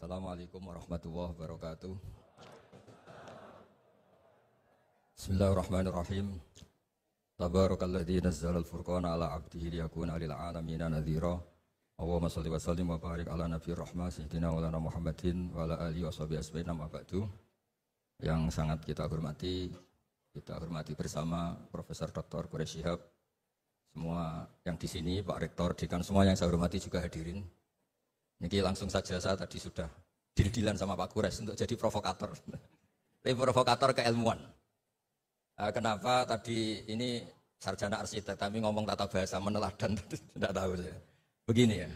Assalamualaikum warahmatullahi wabarakatuh. Bismillahirrahmanirrahim. Tabarakalladzi nazzala al-furqana ala 'abdihi liyakuna lil 'alamina nadhira. Allahumma shalli wa sallim wa barik ala nabiyir rahmah sayyidina maulana Muhammadin wa ala alihi washabihi ajmain amma ba'du. Yang sangat kita hormati bersama Profesor Dr. Quraish Shihab, semua yang di sini, Pak Rektor, Dekan, semua yang saya hormati juga hadirin. Ini langsung saja saya tadi sudah deal-dealan sama Pak Quraish untuk jadi provokator. Tapi provokator keilmuan. Kenapa tadi ini sarjana arsitek, tapi ngomong tata bahasa meneladan, tidak tahu saya. Begini ya,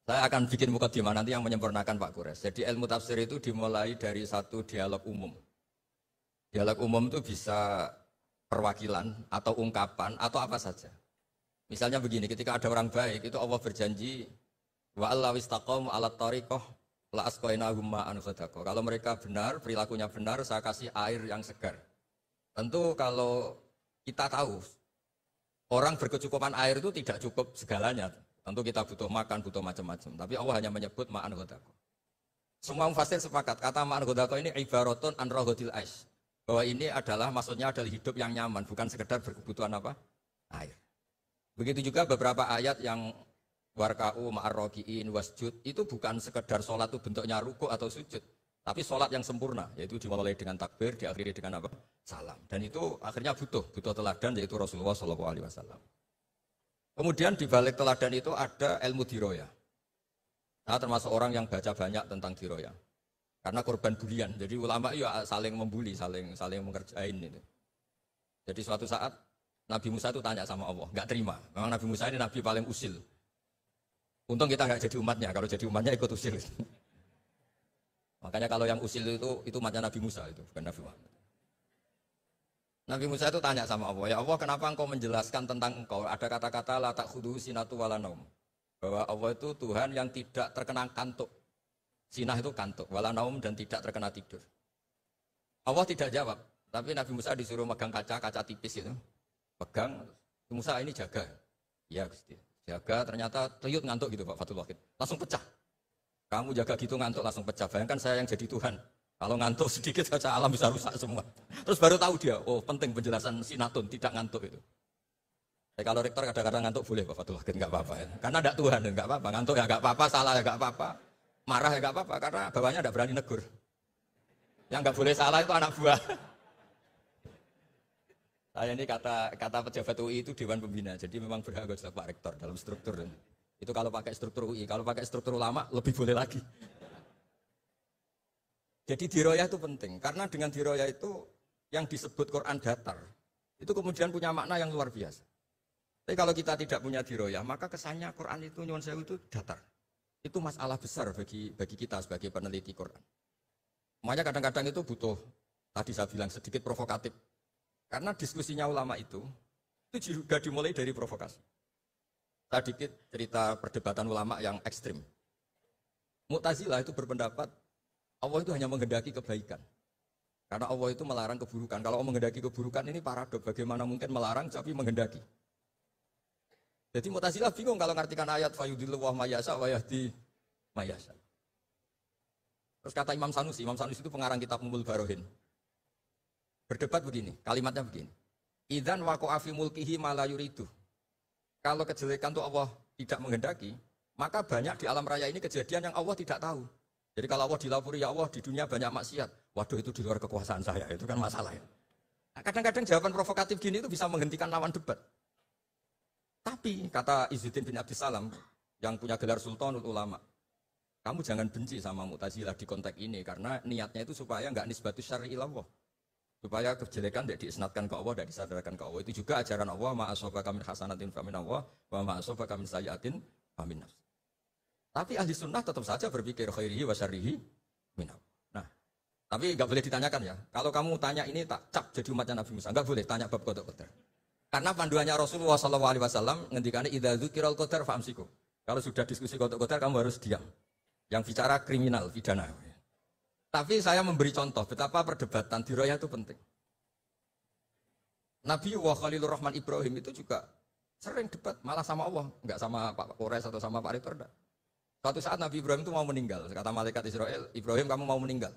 saya akan bikin mukadimah nanti yang menyempurnakan Pak Quraish. Jadi ilmu tafsir itu dimulai dari satu dialog umum. Dialog umum itu bisa perwakilan atau ungkapan atau apa saja. Misalnya begini, ketika ada orang baik itu Allah berjanji wa allaw istaqamu ala thariqah la asqainahum ma'an ghadaqa. Kalau mereka benar, perilakunya benar, saya kasih air yang segar. Tentu kalau kita tahu orang berkecukupan air itu tidak cukup segalanya. Tentu kita butuh makan, butuh macam-macam. Tapi Allah hanya menyebut ma'an ghadaqa. Semua mufassir sepakat kata ma'an ghadaqa ini ibaratun an raghadil ais. Bahwa ini adalah maksudnya adalah hidup yang nyaman, bukan sekedar berkebutuhan apa? Air. Begitu juga beberapa ayat yang warka'u ma'arroki'in wasjud itu bukan sekedar sholat itu bentuknya ruku atau sujud, tapi sholat yang sempurna, yaitu dimulai dengan takbir, diakhiri dengan apa? Salam. Dan itu akhirnya butuh teladan, yaitu Rasulullah SAW. Kemudian di balik teladan itu ada ilmu diroya. Nah, termasuk orang yang baca banyak tentang diroya. Karena korban bulian, jadi ulama ya saling membuli, saling mengerjain itu. Jadi suatu saat Nabi Musa itu tanya sama Allah, nggak terima. Memang Nabi Musa ini Nabi paling usil. Untung kita nggak jadi umatnya, kalau jadi umatnya ikut usil. Makanya kalau yang usil itu umatnya Nabi Musa, itu bukan Nabi Muhammad. Nabi Musa itu tanya sama Allah, ya Allah kenapa engkau menjelaskan tentang engkau, ada kata-kata la ta'khudhuhu sinatu wala naum. Bahwa Allah itu Tuhan yang tidak terkena kantuk. Sinah itu kantuk, wala naum, dan tidak terkena tidur. Allah tidak jawab, tapi Nabi Musa disuruh megang kaca tipis itu. Pegang, Musa ini jaga. Ya Gusti. Jaga, ternyata teriyut ngantuk gitu Pak Fatul Wahid. Langsung pecah. Kamu jaga gitu ngantuk langsung pecah. Bayangkan saya yang jadi Tuhan. Kalau ngantuk sedikit saja alam bisa rusak semua. Terus baru tahu dia, oh penting penjelasan sinatun, tidak ngantuk itu. Kalau rektor kadang-kadang ngantuk boleh Pak Fatul Wahid, nggak apa-apa ya. Karena tidak Tuhan, nggak apa-apa. Ngantuk ya nggak apa-apa, salah ya nggak apa-apa. Marah ya nggak apa-apa, karena bawahnya tidak berani negur. Yang nggak boleh salah itu anak buah. Saya ini kata pejabat UI itu Dewan Pembina, jadi memang berhak untuk Pak Rektor dalam struktur. Itu kalau pakai struktur UI, kalau pakai struktur ulama lebih boleh lagi. Jadi diroya itu penting, karena dengan diroya itu yang disebut Quran datar, itu kemudian punya makna yang luar biasa. Tapi kalau kita tidak punya diroya, maka kesannya Quran itu nyuwun sewu itu datar. Itu masalah besar bagi kita sebagai peneliti Quran. Makanya kadang-kadang itu butuh, tadi saya bilang sedikit provokatif. Karena diskusinya ulama itu juga dimulai dari provokasi. Saya dikit cerita perdebatan ulama yang ekstrim. Mu'tazilah itu berpendapat Allah itu hanya menghendaki kebaikan. Karena Allah itu melarang keburukan. Kalau Allah menghendaki keburukan ini paradok. Bagaimana mungkin melarang tapi menghendaki. Jadi Mu'tazilah bingung kalau ngartikan ayat fayudillu wa mayasa wa yahdi mayasa. Terus kata Imam Sanusi itu pengarang kitab Ummul Barohin. Berdebat begini, kalimatnya begini. Idzan waqa'a fi mulkihi ma la yuridu. Kalau kejelekan itu Allah tidak menghendaki, maka banyak di alam raya ini kejadian yang Allah tidak tahu. Jadi kalau Allah dilapori, ya Allah di dunia banyak maksiat. Waduh itu di luar kekuasaan saya, itu kan masalah ya. Nah, kadang-kadang jawaban provokatif gini itu bisa menghentikan lawan debat. Tapi kata Izzuddin bin Abdissalam yang punya gelar Sultanul Ulama, kamu jangan benci sama Mu'tazilah di konteks ini karena niatnya itu supaya enggak nisbatus syar'i ilallah. Supaya kejelekan tidak diisnatkan ke Allah, tidak disadarkan ke Allah. Itu juga ajaran Allah, ma'asobaka min hasanatin famin Allah, wa ma'asobaka min sayyatin famin nafs. Tapi ahli sunnah tetap saja berpikir khairihi wa syarrihi min Allah. Nah, tapi nggak boleh ditanyakan ya. Kalau kamu tanya ini tak cap jadi umatnya Nabi Musa, nggak boleh tanya bab qada qadar. Karena panduannya Rasulullah SAW ngendikane idza dzukiral qadar fa'amsiku. Kalau sudah diskusi qada qadar kamu harus diam. Yang bicara kriminal, pidana. Tapi saya memberi contoh betapa perdebatan diroya itu penting. Nabi wa Khalilur Rahman Ibrahim itu juga sering debat, malah sama Allah, enggak sama Pak Quraish atau sama Pak Rektor. Suatu saat Nabi Ibrahim itu mau meninggal. Kata malaikat Israel, Ibrahim kamu mau meninggal?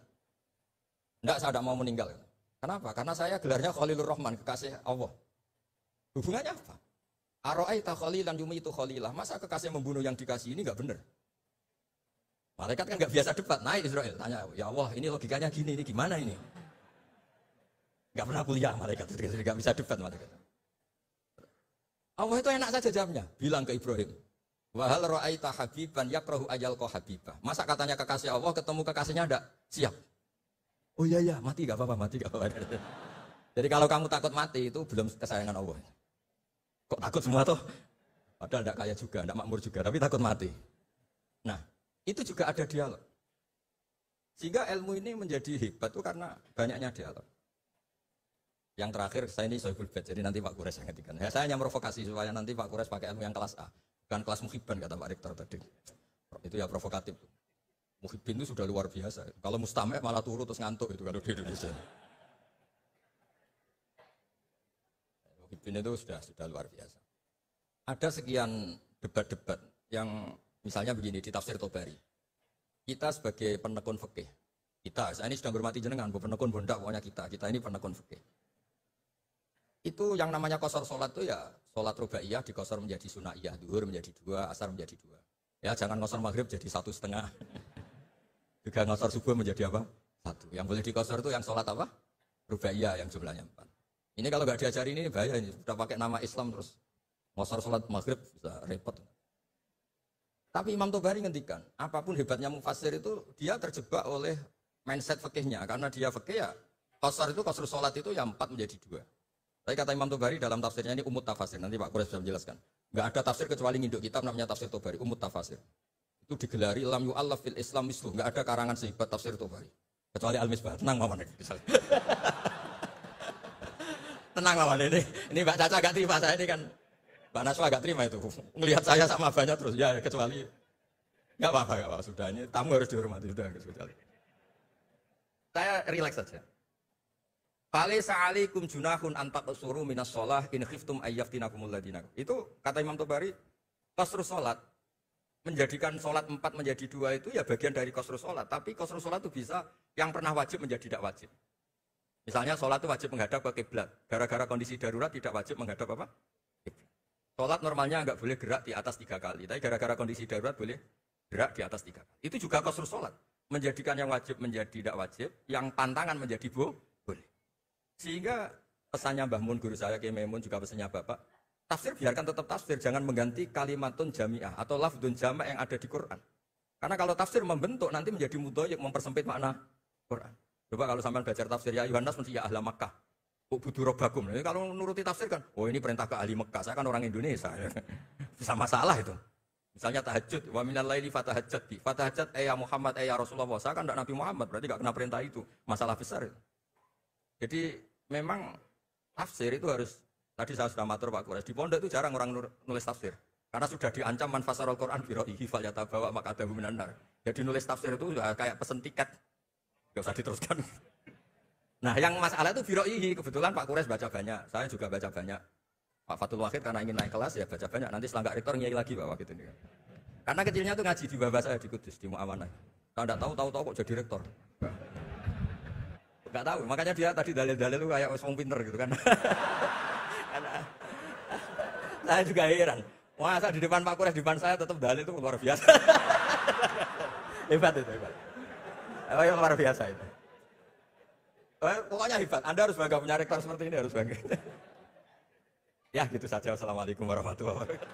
Enggak, saya tidak mau meninggal. Kenapa? Karena saya gelarnya Khalilur Rahman, kekasih Allah. Hubungannya apa? Aro'aita khalilan yumitu khalilah. Masa kekasih membunuh yang dikasih ini enggak benar? Malaikat kan enggak biasa debat. Naik Israel tanya, ya Allah ini logikanya gini, ini gimana ini? Enggak pernah kuliah malaikat, enggak bisa debat malaikat. Allah itu enak saja jawabnya. Bilang ke Ibrahim, wahal ra'aita habiban yakrahu ajalqa habibah. Masa katanya kekasih Allah ketemu kekasihnya enggak siap? Oh iya mati enggak apa-apa, mati enggak apa-apa. Jadi kalau kamu takut mati itu belum kesayangan Allah. Kok takut semua tuh? Padahal enggak kaya juga, enggak makmur juga, tapi takut mati. Nah, itu juga ada dialog. Sehingga ilmu ini menjadi hebat itu karena banyaknya dialog. Yang terakhir, saya ini Sohibul Bait, jadi nanti Pak Kures yang ngertikan. Ya, saya hanya provokasi supaya nanti Pak Kures pakai ilmu yang kelas A. Bukan kelas muhibban, kata Pak Rektor tadi. Itu ya provokatif. Muhibbin itu sudah luar biasa. Kalau mustameh malah turun terus ngantuk itu kalau di Indonesia. Muhibbin itu sudah luar biasa. Ada sekian debat-debat yang misalnya begini di tafsir Tobari. Kita sebagai penekun fikih, saya ini sedang bermati jenengan, penekun bondak pokoknya kita ini penekun fikih. Itu yang namanya qasar sholat itu ya sholat rubaiyah dikosor menjadi sunaiyah, duhur menjadi 2, asar menjadi 2. Ya jangan qasar maghrib jadi 1,5. Juga qasar subuh menjadi apa? 1. Yang boleh dikosor itu yang sholat apa? Rubaiyah yang jumlahnya 4. Ini kalau nggak diajari ini bahaya ini. Sudah pakai nama Islam terus qasar sholat maghrib bisa repot. Tapi Imam Tobari ngendikan, apapun hebatnya mufassir itu dia terjebak oleh mindset fikihnya. Karena dia fikih ya qasar itu qasar sholat itu yang 4 menjadi 2. Tapi kata Imam Tobari dalam tafsirnya ini umut tafasir. Nanti Pak Kures bisa menjelaskan. Enggak ada tafsir kecuali nginduk kitab namanya tafsir Tobari, umut tafasir. Itu digelari lam yu'allaf fil Islam mislu. Enggak ada karangan sehebat tafsir Tobari. Kecuali Al-Misbah. Tenang mawon iki. Tenang mawon ini. Ini Mbak Caca enggak terima saya ini kan. Mbak Naswa enggak terima itu. Melihat saya sama banyak terus ya kecuali enggak apa-apa, sudah ini tamu harus dihormati sudah kecuali. Saya rileks saja. Falaysa 'alaikum junahun an taqsuru minas shalah in khiftum ayyaftinakumul ladina. Itu kata Imam Tobari, qasrus salat menjadikan salat 4 menjadi 2 itu ya bagian dari qasrus salat, tapi qasrus salat itu bisa yang pernah wajib menjadi tidak wajib. Misalnya salat itu wajib menghadap ke kiblat, gara-gara kondisi darurat tidak wajib menghadap apa? Kiblat. Salat normalnya enggak boleh gerak di atas 3 kali, tapi gara-gara kondisi darurat boleh gerak di atas 3 kali. Itu juga qasrus salat, menjadikan yang wajib menjadi tidak wajib, yang pantangan menjadi boleh. Sehingga pesannya Mbah Mun, guru saya Kiai Maimun, juga pesannya Bapak, tafsir biarkan tetap tafsir, jangan mengganti kalimatun jami'ah atau lafdun jama' yang ada di Quran. Karena kalau tafsir membentuk nanti menjadi mudhoyik, mempersempit makna Quran. Coba kalau sampai belajar tafsir ya Yohanes mesti ya ahla Makkah. Budu robbakum. Jadi kalau nuruti tafsir kan, oh ini perintah ke ahli Mekah, saya kan orang Indonesia. Bisa masalah itu. Misalnya tahajud, wa minal laili fatahajjat bi. Fatahajjat ya Muhammad ya Rasulullah. Saya kan tidak Nabi Muhammad, berarti enggak kena perintah itu. Masalah besar itu. Jadi memang tafsir itu harus, tadi saya sudah matur Pak Kures, di pondok itu jarang orang nulis tafsir. Karena sudah diancam man fasarul Quran bi ra'yihi falyatabawa maq'adahu minan nar. Jadi nulis tafsir itu sudah kayak pesen tiket. Enggak usah diteruskan. Nah, yang masalah itu bi ra'yihi, kebetulan Pak Kures baca banyak, saya juga baca banyak. Pak Fatul Wahid karena ingin naik kelas ya baca banyak, nanti setelah enggak rektor ngiyai lagi Pak gitu nih. Karena kecilnya tuh ngaji di bawah saya di Kudus di Muawanah. Kalau enggak tahu kok jadi rektor. Enggak tahu, makanya dia tadi dalil-dalil itu kayak wong pinter gitu kan. Karena saya juga heran. Masa di depan Pak Kures, di depan saya tetap dalil itu luar biasa. Hebat itu, hebat. Luar biasa itu. Pokoknya hebat, Anda harus bangga punya rektor seperti ini, harus bangga. Ya gitu saja, wassalamualaikum warahmatullahi wabarakatuh.